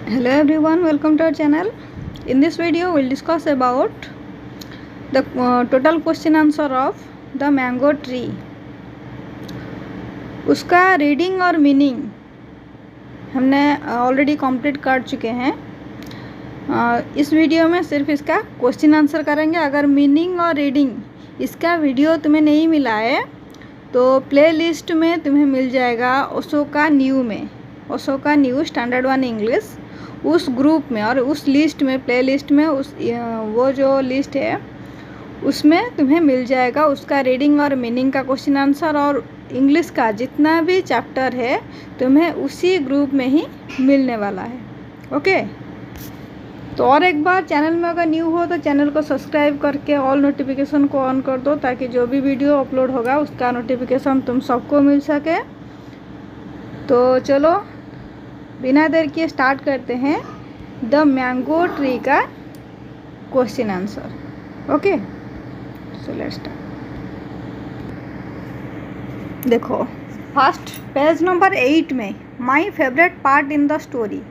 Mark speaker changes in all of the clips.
Speaker 1: Hello everyone, welcome to our channel. In this video we'll discuss about the total question answer of the mango tree. उसका reading और meaning हमने already complete कर चुके हैं। इस video में सिर्फ इसका क्वेश्चन आंसर करेंगे। अगर मीनिंग और रीडिंग इसका वीडियो तुम्हें नहीं मिला है तो प्लेलिस्ट में तुम्हें मिल जाएगा ओशोका न्यू में, ओशोका न्यू स्टैंडर्ड 1 इंग्लिश, उस ग्रुप में और उस लिस्ट में, प्ले लिस्ट में, वो जो लिस्ट है उसमें तुम्हें मिल जाएगा उसका रीडिंग और मीनिंग का क्वेश्चन आंसर, और इंग्लिश का जितना भी चैप्टर है तुम्हें उसी ग्रुप में ही मिलने वाला है। ओके, तो और एक बार चैनल में अगर न्यू हो तो चैनल को सब्सक्राइब करके ऑल नोटिफिकेशन को ऑन कर दो, ताकि जो भी वीडियो अपलोड होगा उसका नोटिफिकेशन तुम सबको मिल सके। तो चलो बिना देर किए स्टार्ट करते हैं द मैंगो ट्री का question answer. Okay, so let's start. देखो फर्स्ट पेज नंबर 8 में my favourite part in the story,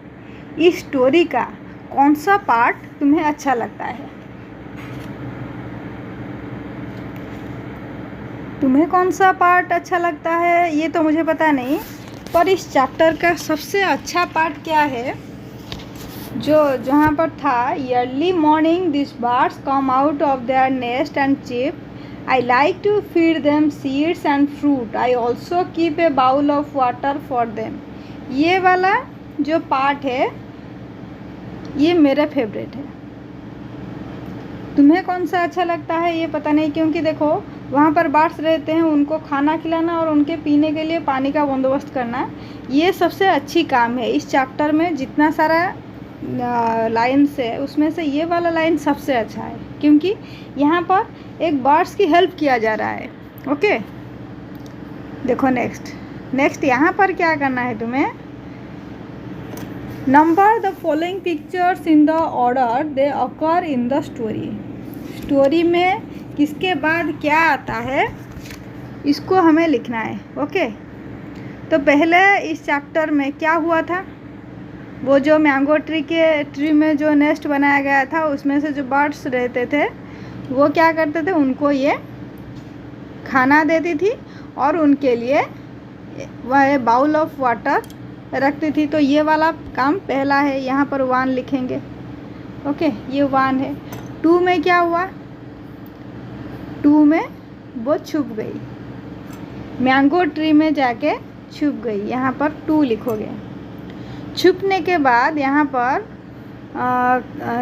Speaker 1: इस स्टोरी का कौन सा पार्ट तुम्हें अच्छा लगता है? तुम्हें कौन सा पार्ट अच्छा लगता है ये तो मुझे पता नहीं, पर इस चैप्टर का सबसे अच्छा पार्ट क्या है? जहाँ पर था early morning this birds come out of their nest and chirp, I like to feed them seeds and fruit, I also keep a bowl of water for them. ये वाला जो पार्ट है ये मेरा फेवरेट है। तुम्हें कौन सा अच्छा लगता है ये पता नहीं, क्योंकि देखो वहाँ पर बर्ड्स रहते हैं, उनको खाना खिलाना और उनके पीने के लिए पानी का बंदोबस्त करना, ये सबसे अच्छी काम है। इस चैप्टर में जितना सारा लाइन्स है उसमें से ये वाला लाइन सबसे अच्छा है, क्योंकि यहाँ पर एक बर्ड्स की हेल्प किया जा रहा है। ओके, देखो नेक्स्ट यहाँ पर क्या करना है तुम्हें? Number the following pictures in the order they occur in the story. Story में किसके बाद क्या आता है इसको हमें लिखना है। ओके, तो पहले इस चैप्टर में क्या हुआ था? वो जो मैंगो ट्री में जो नेस्ट बनाया गया था उसमें से जो बर्ड्स रहते थे वो क्या करते थे, उनको ये खाना देती थी और उनके लिए वह बाउल ऑफ वाटर रखती थी। तो ये वाला काम पहला है, यहाँ पर 1 लिखेंगे। ओके, ये 1 है। 2 में क्या हुआ? 2 में वो छुप गई, मैंगो ट्री में जाके छुप गई, यहाँ पर 2 लिखोगे। छुपने के बाद यहाँ पर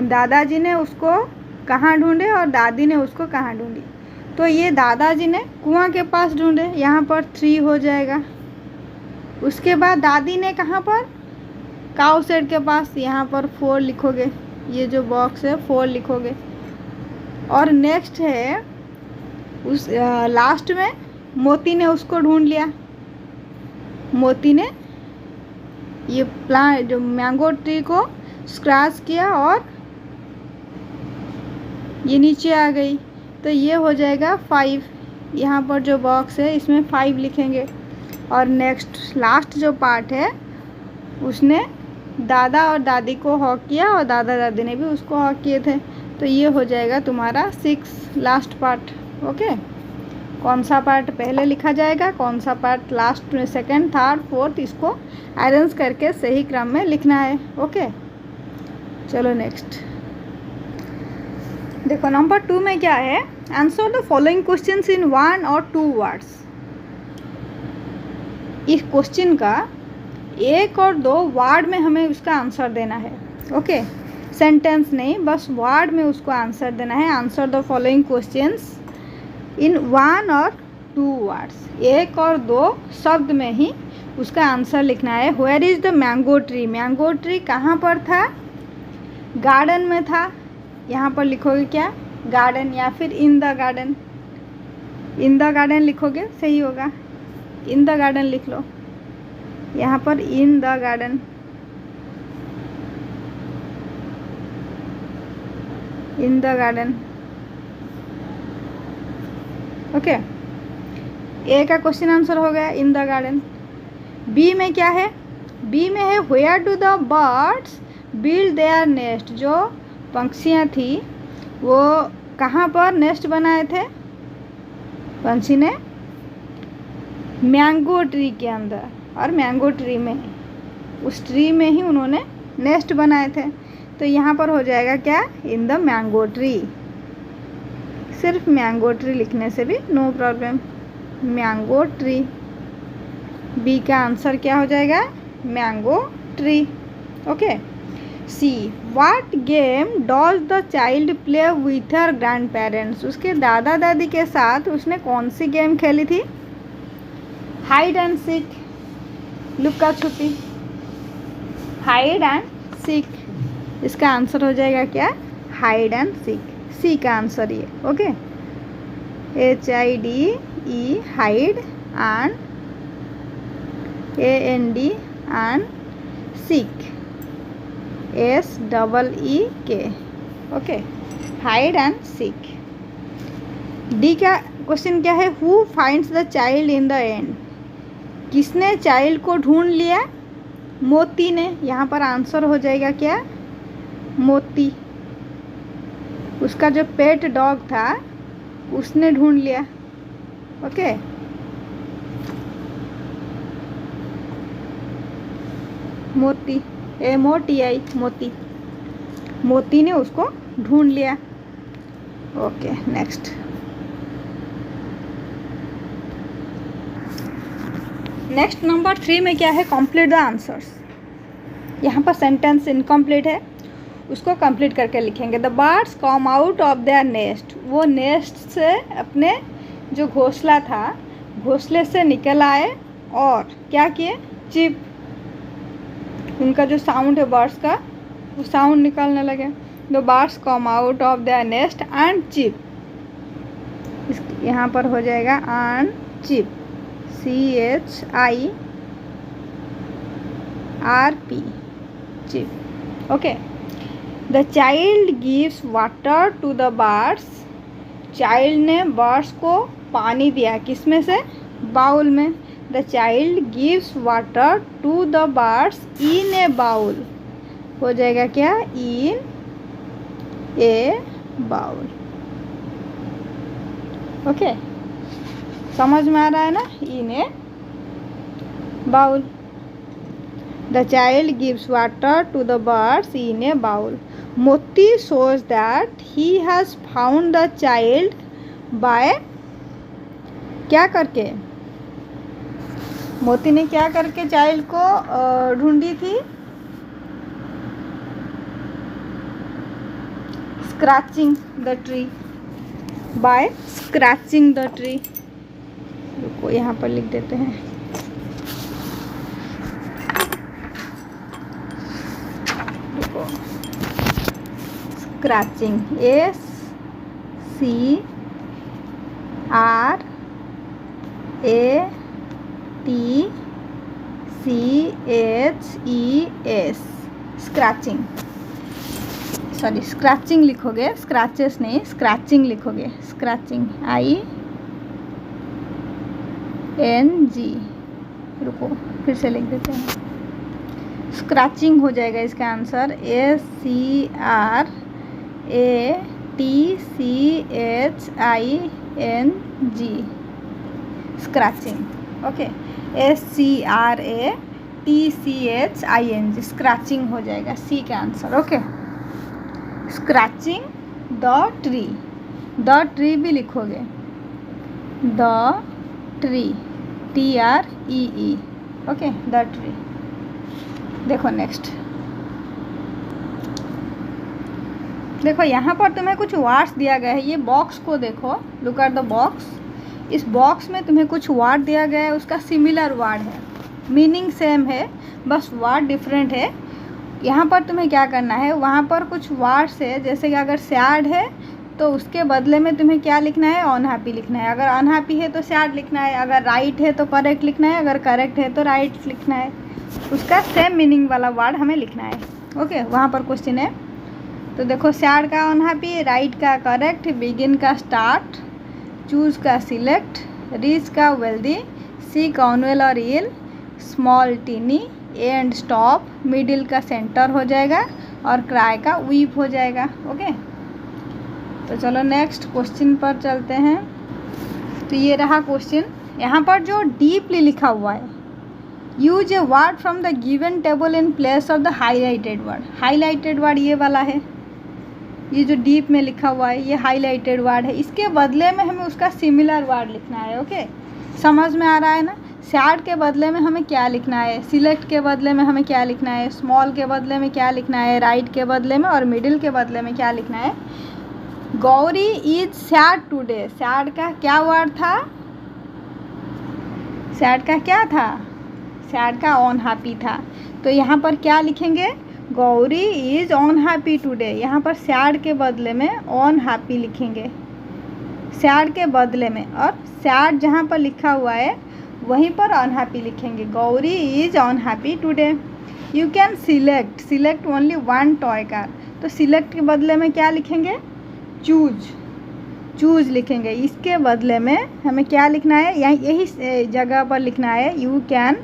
Speaker 1: दादाजी ने उसको कहाँ ढूंढे और दादी ने उसको कहाँ ढूंढी? तो ये दादाजी ने कुआं के पास ढूंढे, यहाँ पर 3 हो जाएगा। उसके बाद दादी ने कहाँ पर? काऊ शेड के पास, यहाँ पर 4 लिखोगे। ये जो बॉक्स है 4 लिखोगे। और नेक्स्ट है उस लास्ट में मोती ने उसको ढूंढ लिया। मोती ने ये प्लांट जो मैंगो ट्री को स्क्रैच किया और ये नीचे आ गई, तो ये हो जाएगा 5। यहाँ पर जो बॉक्स है इसमें 5 लिखेंगे। और नेक्स्ट लास्ट जो पार्ट है उसने दादा और दादी को हॉक किया और दादा दादी ने भी उसको हॉक किए थे, तो ये हो जाएगा तुम्हारा 6 लास्ट पार्ट। ओके, कौन सा पार्ट पहले लिखा जाएगा, कौन सा पार्ट लास्ट में, सेकंड, थर्ड, फोर्थ, इसको अरेंज करके सही क्रम में लिखना है। ओके, चलो नेक्स्ट देखो नंबर 2 में क्या है? Answer the following questions in 1 और 2 वर्ड्स। इस क्वेश्चन का 1 और 2 वर्ड में हमें उसका आंसर देना है। ओके, सेंटेंस नहीं, बस वर्ड में उसको आंसर देना है। Answer the following questions in 1 और 2 वर्ड्स, 1 और 2 शब्द में ही उसका आंसर लिखना है। Where is the mango tree? Mango tree कहाँ पर था? गार्डन में था। यहाँ पर लिखोगे क्या? गार्डन, या फिर इन the garden. In the garden लिखोगे सही होगा, इन द गार्डन लिख लो। यहाँ पर in the garden, in the garden. Okay, A का क्वेश्चन आंसर हो गया इन द गार्डन। बी में क्या है? बी में है where do the birds build their nest, जो पंछियाँ थी वो कहाँ पर नेस्ट बनाए थे? पंछी ने मैंगो ट्री के अंदर, और मैंगो ट्री में उस ट्री में ही उन्होंने नेस्ट बनाए थे। तो यहाँ पर हो जाएगा क्या? In the mango tree. सिर्फ मैंगो ट्री लिखने से भी no problem, mango tree. B का आंसर क्या हो जाएगा? Mango tree. Okay. See, what game does the child play with her grandparents, उसके दादा दादी के साथ उसने कौन सी गेम खेली थी? हाइड एंड सीक, लुक्का छुपी, हाइड एंड सीक। इसका आंसर हो जाएगा क्या? Hide and seek. सी का आंसर ये। Okay. HIDE, hide, and AND and seek, SEEK। Okay, hide and seek. D का क्वेश्चन क्या है? Who finds the child in the end, किसने चाइल्ड को ढूंढ लिया? मोती ने। यहाँ पर आंसर हो जाएगा क्या? मोती। उसका जो पेट डॉग था उसने ढूंढ लिया। ओके। मोती, MOTI, मोती। मोती ने उसको ढूंढ लिया। Okay, next. नेक्स्ट नंबर 3 में क्या है? Complete the answers. यहाँ पर सेंटेंस इनकम्प्लीट है, उसको कंप्लीट करके लिखेंगे। The birds come out of their nest, वो नेस्ट से, अपने जो घोंसला था, घोंसले से निकल आए और क्या किए? चिप, उनका जो साउंड है बर्ड्स का, वो साउंड निकलने लगे। The birds come out of their nest and chirp, यहाँ पर हो जाएगा and chirp, CHIRP, chirp. Okay. The child gives water to the birds, child ने बर्ड्स को पानी दिया, किसमें से? बाउल में। The child gives water to the birds in a bowl, हो जाएगा क्या? इन ए बाउल। ओके, समझ में आ रहा है ना? In a bowl. The child gives water to the birds in a bowl. Moti shows that he has found the child by, क्या करके? मोती ने क्या करके चाइल्ड को ढूंढी थी? Scratching the tree, by scratching the tree. रुको, यहाँ पर लिख देते हैं। रुको, scratching, SCRATCHES, scratching. Sorry, scratching लिखोगे, स्क्रैचेस नहीं, स्क्रैचिंग लिखोगे। Scratching, ING। रुको, फिर से लिख देते हैं। स्क्रैचिंग हो जाएगा इसका answer, SCRATCHING, scratching. Okay, SCRATCHING, scratching हो जाएगा सी का answer. Okay. Scratching the tree, the tree भी लिखोगे, the tree, TREE। Okay, the tree. देखो नेक्स्ट, देखो यहाँ पर तुम्हें कुछ वर्ड्स दिया गया है। ये बॉक्स को देखो, लुक एट द बॉक्स। इस बॉक्स में तुम्हें कुछ वर्ड दिया गया है, उसका सिमिलर वर्ड है, मीनिंग सेम है, बस वर्ड डिफरेंट है। यहाँ पर तुम्हें क्या करना है? वहाँ पर कुछ वर्ड्स है, जैसे कि अगर सैड है तो उसके बदले में तुम्हें क्या लिखना है? अनहैप्पी लिखना है। अगर अनहैप्पी है तो सैड लिखना है, अगर राइट है तो करेक्ट लिखना है, अगर करेक्ट है तो राइट लिखना है। उसका सेम मीनिंग वाला वर्ड हमें लिखना है। ओके, वहाँ पर क्वेश्चन है। तो देखो, सैड का अनहैप्पी, राइट का करेक्ट, बिगिन का स्टार्ट, चूज का सिलेक्ट, रीच का वेल्दी, सी का अनवेल और ill, small tiny, end stop, middle का सेंटर हो जाएगा, और क्राई का वीप हो जाएगा। ओके, तो चलो नेक्स्ट क्वेश्चन पर चलते हैं। तो ये रहा क्वेश्चन। यहाँ पर जो डीपली लिखा हुआ है, use a word from the given table in place of the highlighted word. Highlighted word ये वाला है, ये जो डीप में लिखा हुआ है ये हाईलाइटेड वर्ड है। इसके बदले में हमें उसका सिमिलर वर्ड लिखना है। ओके, समझ में आ रहा है ना? सैड के बदले में हमें क्या लिखना है, सिलेक्ट के बदले में हमें क्या लिखना है, स्मॉल के बदले में क्या लिखना है, राइट के बदले में और मिडिल के बदले में क्या लिखना है। Gauri is sad today. Sad का क्या वर्ड था? सैड का क्या था? सैड का अनहैप्पी था। तो यहाँ पर क्या लिखेंगे? Gauri is unhappy today. यहाँ पर सैड के बदले में अनहैप्पी लिखेंगे, सैड के बदले में, और सैड जहाँ पर लिखा हुआ है वहीं पर अनहैप्पी लिखेंगे। Gauri is unhappy today. You can select, select only one toy car. तो सिलेक्ट के बदले में क्या लिखेंगे? चूज, चूज लिखेंगे। इसके बदले में हमें क्या लिखना है? यही जगह पर लिखना है, यू कैन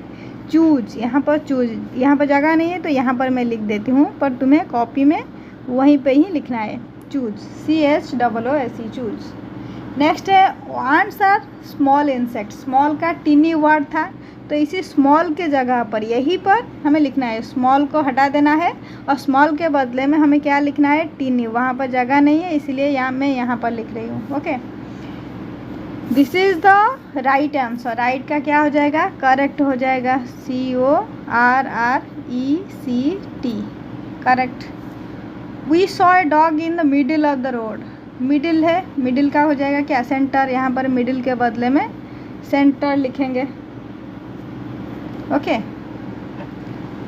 Speaker 1: चूज। यहाँ पर चूज, यहाँ पर जगह नहीं है तो यहाँ पर मैं लिख देती हूँ, पर तुम्हें कॉपी में वहीं पे ही लिखना है, चूज, CHOOSE, चूज। नेक्स्ट है ants are small insect. Small का टीनी वर्ड था, तो इसी स्मॉल के जगह पर यहीं पर हमें लिखना है, स्मॉल को हटा देना है और स्मॉल के बदले में हमें क्या लिखना है? टीनी। वहाँ पर जगह नहीं है इसलिए मैं यहाँ पर लिख रही हूँ। Okay, this is the right answer. Right का क्या हो जाएगा? करेक्ट हो जाएगा, CORRECT, correct. We saw a dog in the middle of the road. Middle है, मिडिल का हो जाएगा क्या? सेंटर। यहाँ पर मिडिल के बदले में सेंटर लिखेंगे। ओके,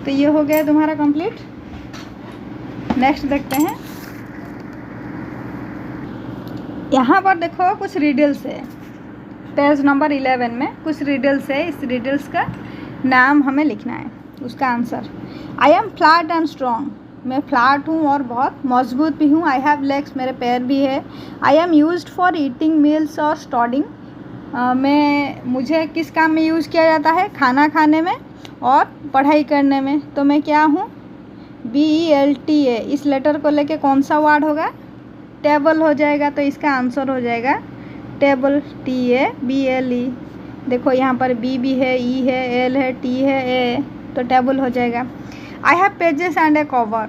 Speaker 1: तो ये हो गया तुम्हारा कंप्लीट। नेक्स्ट देखते हैं। यहाँ पर देखो कुछ रिडल्स है, पेज नंबर 11 में कुछ रिडल्स है। इस रिडल्स का नाम हमें लिखना है, उसका answer. I am flat and strong. मैं फ्लैट हूँ और बहुत मजबूत भी हूँ। आई हैव लेग्स, मेरे पैर भी है। I am used for eating meals और स्टडिंग। मुझे किस काम में यूज़ किया जाता है? खाना खाने में और पढ़ाई करने में। तो मैं क्या हूँ? BELTA। इस लेटर को लेके कौन सा वर्ड होगा? टेबल हो जाएगा। तो इसका आंसर हो जाएगा टेबल, TABLE। देखो यहाँ पर B भी है, E है, L है, T है, A, तो टेबल हो जाएगा। I have pages and a cover.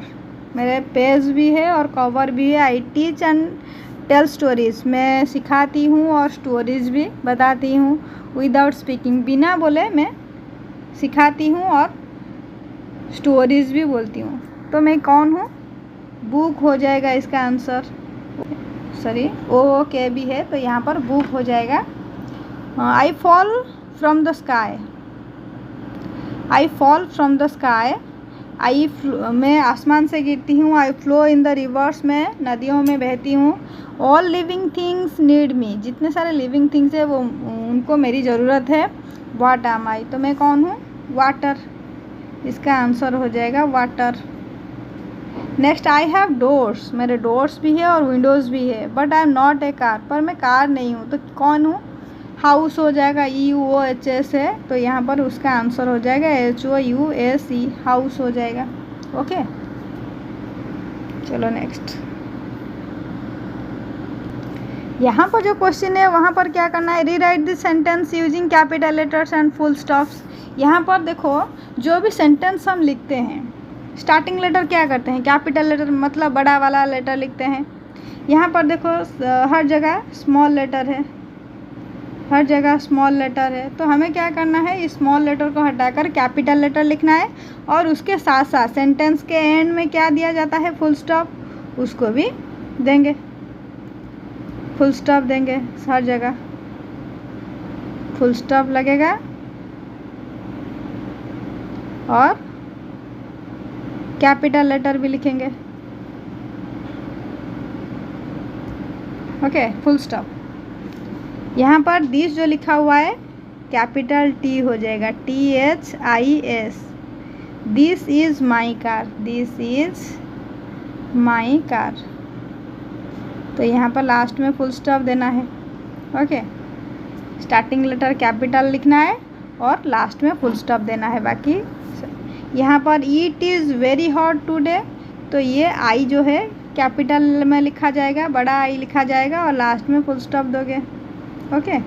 Speaker 1: मेरे पेज भी है और कवर भी है। I teach and tell stories. मैं सिखाती हूँ और स्टोरीज भी बताती हूँ। विदाउट स्पीकिंग, बिना बोले मैं सिखाती हूँ और स्टोरीज भी बोलती हूँ। तो मैं कौन हूँ? बुक हो जाएगा इसका आंसर। सॉरी, OK भी है तो यहाँ पर बुक हो जाएगा। I fall from the sky. I fall from the sky. मैं आसमान से गिरती हूँ। आई फ्लो इन द रिवर्स। मैं नदियों में बहती हूँ। All living things need me. जितने सारे लिविंग थिंग्स है वो उनको मेरी ज़रूरत है। व्हाट एम आई? तो मैं कौन हूँ? वाटर। इसका आंसर हो जाएगा water. Next, I have doors. मेरे डोर्स भी है और विंडोज़ भी है। But I am not a car. पर मैं कार नहीं हूँ। तो कौन हूँ? हाउस हो जाएगा, EUOHS है तो यहाँ पर उसका आंसर हो जाएगा HOUSE, हाउस हो जाएगा। ओके, चलो नेक्स्ट। यहाँ पर जो क्वेश्चन है वहाँ पर क्या करना है? Rewrite this sentence using capital letters and full stops. यहाँ पर देखो जो भी सेंटेंस हम लिखते हैं, स्टार्टिंग लेटर क्या करते हैं? कैपिटल लेटर, मतलब बड़ा वाला लेटर लिखते हैं। यहाँ पर देखो हर जगह स्मॉल लेटर है, हर जगह स्मॉल लेटर है। तो हमें क्या करना है? स्मॉल लेटर को हटाकर कैपिटल लेटर लिखना है और उसके साथ साथ सेंटेंस के एंड में क्या दिया जाता है? फुल स्टॉप, उसको भी देंगे। फुल स्टॉप देंगे, हर जगह फुल स्टॉप लगेगा और कैपिटल लेटर भी लिखेंगे। Okay, full stop. यहाँ पर दिस जो लिखा हुआ है कैपिटल T हो जाएगा, THIS। This is my car, this is my car. तो यहाँ पर लास्ट में फुल स्टॉप देना है। ओके, स्टार्टिंग लेटर कैपिटल लिखना है और लास्ट में फुल स्टॉप देना है। बाकी यहाँ पर it is very hot today, तो ये आई जो है कैपिटल में लिखा जाएगा, बड़ा आई लिखा जाएगा और लास्ट में फुल स्टॉप दोगे। Okay,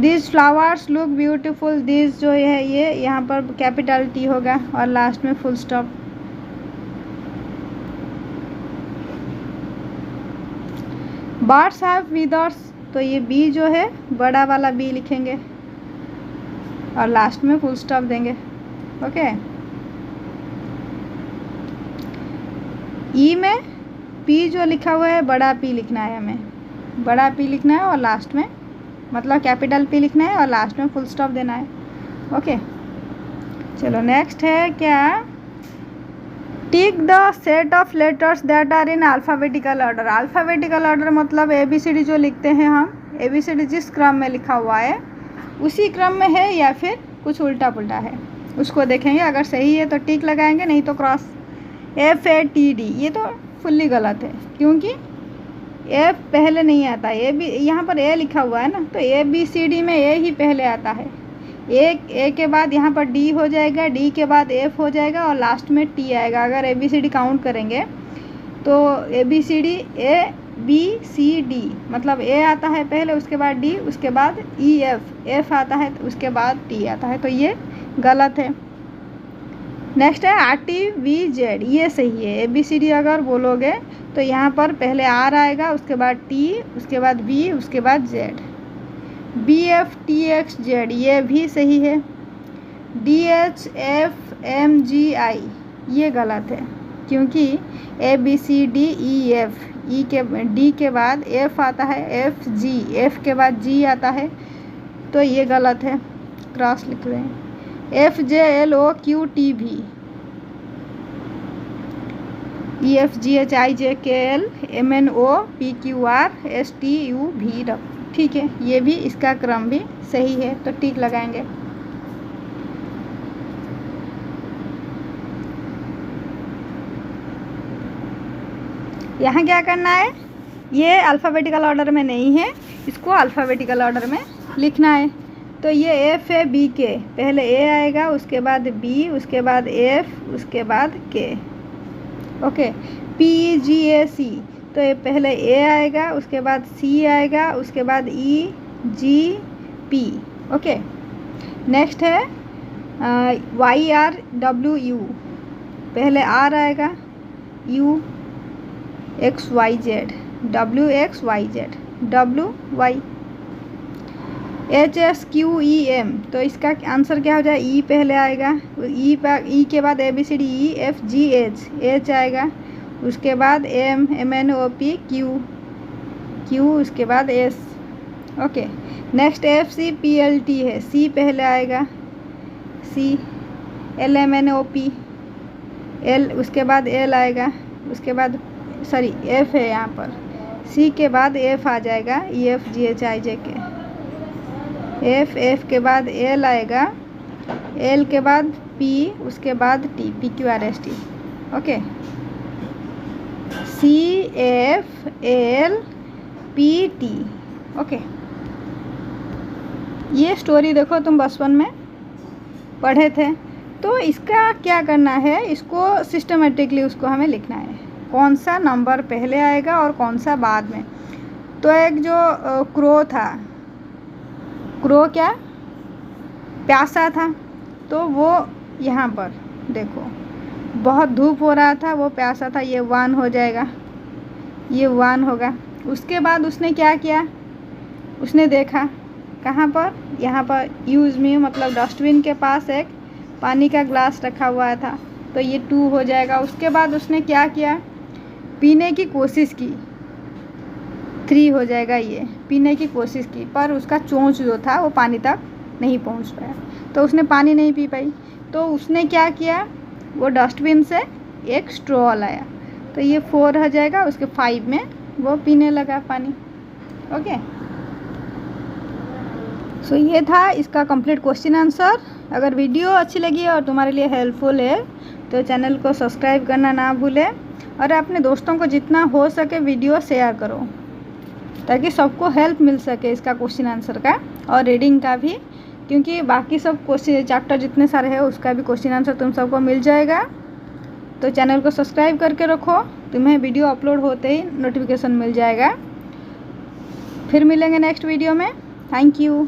Speaker 1: this flowers look beautiful, this जो है ये यहाँ पर कैपिटल टी होगा और लास्ट में full stop. Birds have feathers, तो ये बी जो है बड़ा वाला बी लिखेंगे और लास्ट में फुल स्टॉप देंगे। ओके, ई में पी जो लिखा हुआ है बड़ा पी लिखना है, हमें बड़ा पी लिखना है और लास्ट में मतलब कैपिटल पी लिखना है और लास्ट में फुल स्टॉप देना है। ओके, चलो नेक्स्ट है क्या, tick the set of letters that are in alphabetical order. Alphabetical order मतलब ABCD जो लिखते हैं हम, ABCD जिस क्रम में लिखा हुआ है उसी क्रम में है या फिर कुछ उल्टा पुल्टा है, उसको देखेंगे। अगर सही है तो टिक लगाएंगे, नहीं तो क्रॉस। FATD ये तो फुल्ली गलत है, क्योंकि F पहले नहीं आता है, A भी यहाँ पर A लिखा हुआ है ना, तो ABCD में A ही पहले आता है। A के बाद यहाँ पर D हो जाएगा, D के बाद F हो जाएगा और लास्ट में T आएगा। अगर ABCD काउंट करेंगे तो ABCD ABCD मतलब A आता है पहले, उसके बाद D, उसके बाद F आता है, उसके बाद T आता है, तो ये गलत है। नेक्स्ट है RTVZ, ये सही है। ABCD अगर बोलोगे तो यहाँ पर पहले R आएगा, उसके बाद T, उसके बाद B, उसके बाद Z। BFTXZ ये भी सही है। DHFMGI ये गलत है, क्योंकि ABCDEF D के बाद F आता है, F के बाद G आता है, तो ये गलत है, क्रॉस लिख रहे हैं। FJLOQTV EFGHIJKL MNOPQRSTUV, ठीक है, ये भी इसका क्रम भी सही है, तो टिक लगाएंगे। यहाँ क्या करना है, ये अल्फ़ाबेटिकल ऑर्डर में नहीं है, इसको अल्फ़ाबेटिकल ऑर्डर में लिखना है। तो ये FABK, पहले A आएगा, उसके बाद B, उसके बाद F, उसके बाद K। ओके, PEGAC, तो ये पहले A आएगा, उसके बाद C आएगा, उसके बाद EGP। ओके, नेक्स्ट है YRWU, पहले R आएगा, UXYZ, WXYZ, WY। HSQEM, तो इसका आंसर क्या हो जाए, E पहले आएगा, E के बाद ABCD EFGH, H आएगा, उसके बाद MNOPQ, उसके बाद S। ओके, नेक्स्ट FCPLT है, C पहले आएगा, C, LMNOP, L, उसके बाद L आएगा, उसके बाद सॉरी F है यहाँ पर, C के बाद F आ जाएगा, EFGHIJK, F के बाद L आएगा, L के बाद P, उसके बाद T, PQRST। Okay, CFLPT। Okay, ये स्टोरी देखो तुम बचपन में पढ़े थे, तो इसका क्या करना है, इसको सिस्टमेटिकली उसको हमें लिखना है, कौन सा नंबर पहले आएगा और कौन सा बाद में। तो एक जो क्रो था, क्रो क्या प्यासा था, तो वो यहाँ पर देखो बहुत धूप हो रहा था, वो प्यासा था, ये 1 हो जाएगा, ये 1 होगा। उसके बाद उसने क्या किया, उसने देखा कहाँ पर, यहाँ पर यूज़ मी मतलब डस्टबिन के पास एक पानी का ग्लास रखा हुआ था, तो ये 2 हो जाएगा। उसके बाद उसने क्या किया, पीने की कोशिश की, 3 हो जाएगा, ये पीने की कोशिश की, पर उसका चोंच जो था वो पानी तक नहीं पहुंच पाया, तो उसने पानी नहीं पी पाई। तो उसने क्या किया, वो डस्टबिन से एक स्ट्रॉ लाया, तो ये 4 हो जाएगा। उसके 5 में वो पीने लगा पानी। ओके, सो ये था इसका कंप्लीट क्वेश्चन आंसर। अगर वीडियो अच्छी लगी और तुम्हारे लिए हेल्पफुल है तो चैनल को सब्सक्राइब करना ना भूलें, और अपने दोस्तों को जितना हो सके वीडियो शेयर करो, ताकि सबको हेल्प मिल सके इसका क्वेश्चन आंसर का और रीडिंग का भी, क्योंकि बाकी सब क्वेश्चन चैप्टर जितने सारे हैं उसका भी क्वेश्चन आंसर तुम सबको मिल जाएगा। तो चैनल को सब्सक्राइब करके रखो, तुम्हें वीडियो अपलोड होते ही नोटिफिकेशन मिल जाएगा। फिर मिलेंगे नेक्स्ट वीडियो में। Thank you.